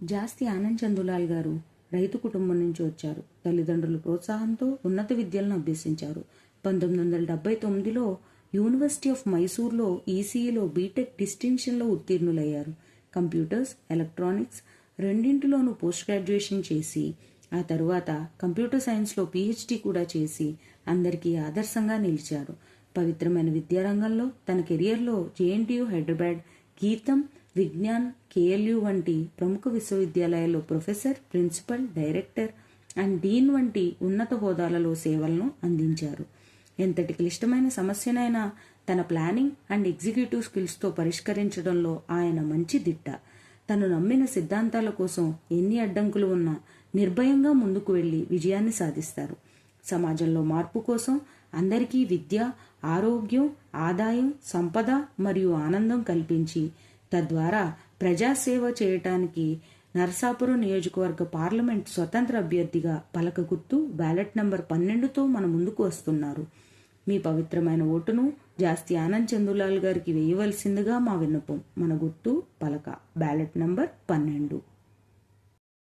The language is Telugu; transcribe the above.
జాస్తి ఆనంద్ చందులాల్ గారు రైతు కుటుంబం నుంచి వచ్చారు. తల్లిదండ్రుల ప్రోత్సాహంతో ఉన్నత విద్యలను అభ్యసించారు. 1979లో యూనివర్సిటీ ఆఫ్ మైసూర్లో ఈసీఈలో బీటెక్ డిస్టింక్షన్లో ఉత్తీర్ణులయ్యారు. కంప్యూటర్స్, ఎలక్ట్రానిక్స్ రెండింటిలోనూ పోస్ట్ గ్రాడ్యుయేషన్ చేసి ఆ తరువాత కంప్యూటర్ సైన్స్లో పీహెచ్డీ కూడా చేసి అందరికీ ఆదర్శంగా నిలిచారు. పవిత్రమైన విద్యారంగంలో తన కెరియర్లో జేఎన్టీయూ హైదరాబాద్, గీతం, విజ్ఞాన్, కేఎల్యూ వంటి ప్రముఖ విశ్వవిద్యాలయాల్లో professor, principal, director and dean వంటి ఉన్నత హోదాలలో సేవలను అందించారు. ఎంతటి క్లిష్టమైన సమస్యనైనా తన ప్లానింగ్ అండ్ ఎగ్జిక్యూటివ్ స్కిల్స్తో పరిష్కరించడంలో ఆయన మంచి దిట్ట. తను నమ్మిన సిద్ధాంతాల కోసం ఎన్ని అడ్డంకులు ఉన్నా నిర్భయంగా ముందుకు వెళ్లి విజయాన్ని సాధిస్తారు. సమాజంలో మార్పు కోసం అందరికీ విద్య, ఆరోగ్యం, ఆదాయం, సంపద మరియు ఆనందం కల్పించి తద్వారా ప్రజాసేవ చేయటానికి నరసాపురం నియోజకవర్గ పార్లమెంట్ స్వతంత్ర అభ్యర్థిగా పలక గుర్తు బ్యాలెట్ నంబర్ 12తో మన ముందుకు వస్తున్నారు. మీ పవిత్రమైన ఓటును జాస్తి ఆనంద్ చందులాల్ గారికి వేయవలసిందిగా మా విన్నపం. మన గుర్తు పలక, బ్యాలెట్ నంబర్ 12.